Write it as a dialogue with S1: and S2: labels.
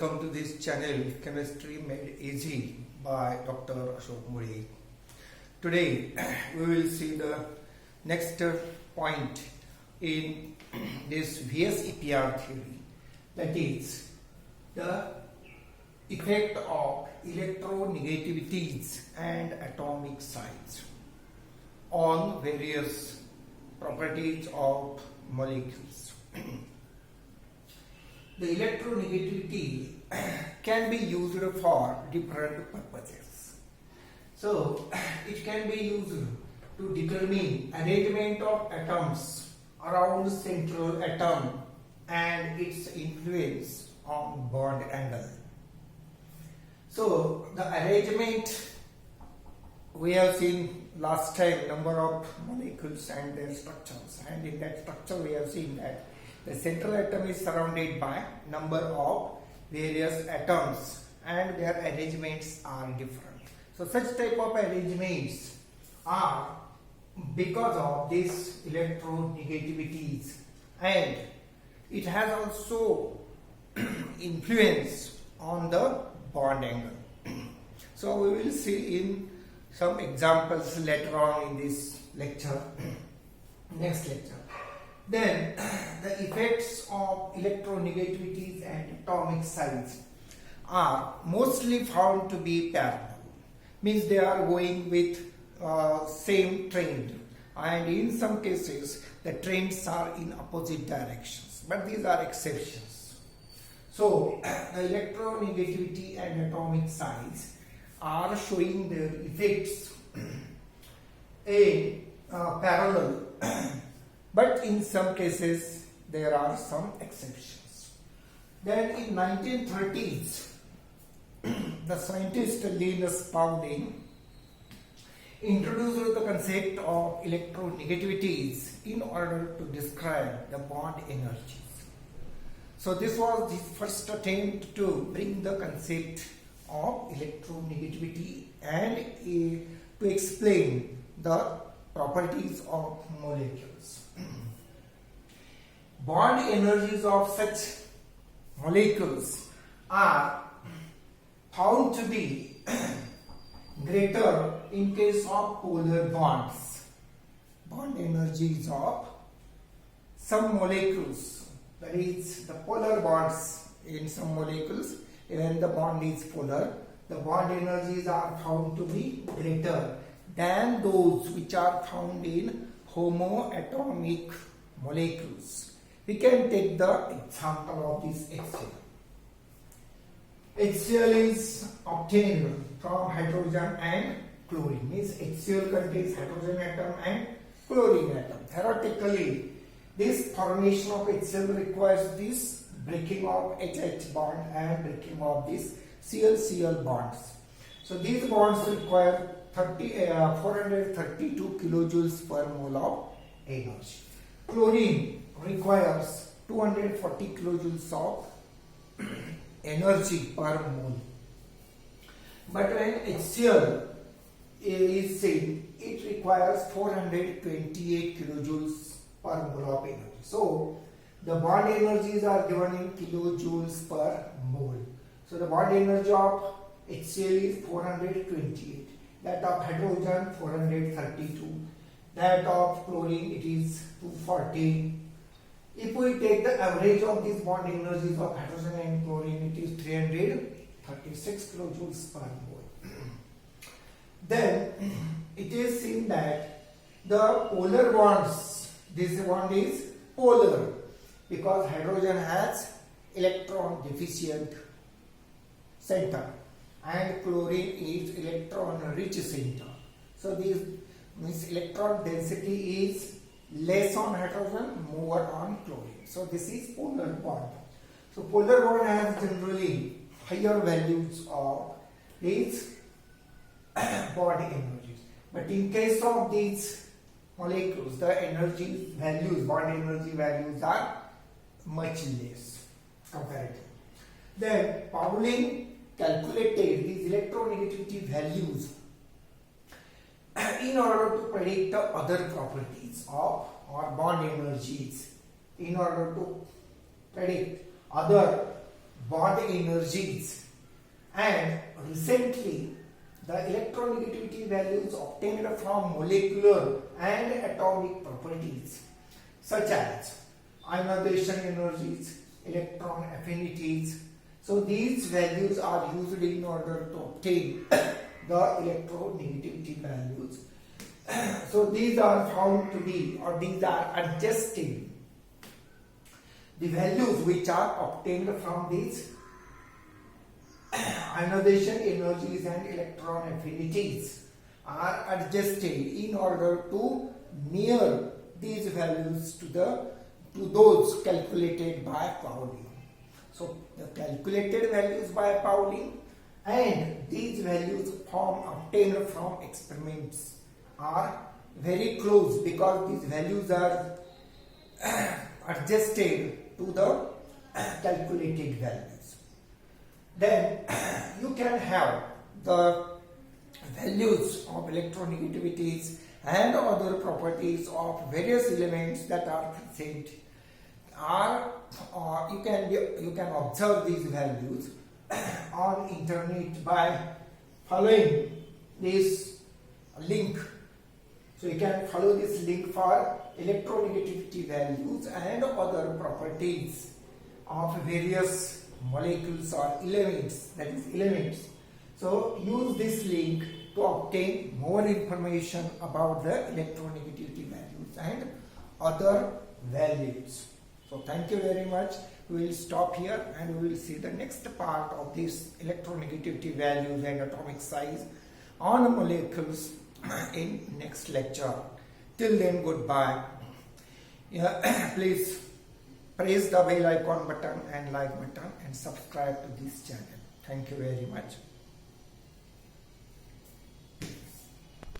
S1: welcome to this channel Chemistry Made Easy by Dr. ARM. Today we will see the next point in this VSEPR theory, that is the effect of electronegativities and atomic size on various properties of molecules. The electronegativity can be used for different purposes. So, it can be used to determine arrangement of atoms around the central atom and its influence on bond angle. So, the arrangement we have seen last time, number of molecules and their structures, and in that structure we have seen that the central atom is surrounded by number of various atoms and their arrangements are different. So such type of arrangements are because of these electronegativities, and it has also influence on the bond angle. So we will see in some examples later on in this lecture, next lecture. Then the effects of electronegativities and atomic size are mostly found to be parallel, means they are going with same trend, and in some cases the trends are in opposite directions, but these are exceptions. So the electronegativity and atomic size are showing their effects in parallel. But in some cases there are some exceptions. Then in 1930s, the scientist Linus Pauling introduced the concept of electronegativities in order to describe the bond energies. So this was his first attempt to bring the concept of electronegativity and to explain the properties of molecules. Bond energies of such molecules are found to be greater in case of polar bonds. Bond energies of some molecules, that is the polar bonds in some molecules, when the bond is polar, the bond energies are found to be greater than those which are found in homoatomic molecules. We can take the example of this HCl. HCl is obtained from hydrogen and chlorine, means HCl contains hydrogen atom and chlorine atom. Theoretically, this formation of HCl requires this breaking of HH bond and breaking of these Cl-Cl bonds. So these bonds require 432 kilojoules per mole of energy. Chlorine requires 240 kilojoules of energy per mole. But when HCl is seen, it requires 428 kilojoules per mole of energy. So the bond energies are given in kilojoules per mole. So the bond energy of HCl is 428. That of hydrogen 432, that of chlorine it is 240. If we take the average of these bond energies of hydrogen and chlorine, it is 336 kilojoules per mole. Then it is seen that the polar bonds, this bond is polar because hydrogen has electron deficient center and chlorine is electron rich center. So this means electron density is less on hydrogen, more on chlorine. So this is polar bond. So polar bond has generally higher values of these bond energies. But in case of these molecules, the energy values, bond energy values are much less comparatively. Then Pauling calculated these electronegativity values in order to predict the other properties of or bond energies, in order to predict other bond energies, and recently the electronegativity values obtained from molecular and atomic properties such as ionization energies, electron affinities. So these values are used in order to obtain the electronegativity values. So these are found to be, or these are adjusted. The values which are obtained from these ionization energies and electron affinities are adjusted in order to near these values to those calculated by Pauling. So the calculated values by Pauling and these values obtained from experiments are very close, because these values are adjusted to the calculated values. Then you can have the values of electronegativities and other properties of various elements that are present. You can observe these values on internet by following this link. So you can follow this link for electronegativity values and other properties of various molecules or elements, that is elements. So use this link to obtain more information about the electronegativity values and other values. So thank you very much. We will stop here and we will see the next part of this electronegativity values and atomic size on molecules in next lecture. Till then, goodbye. Please press the bell icon button and like button and subscribe to this channel. Thank you very much.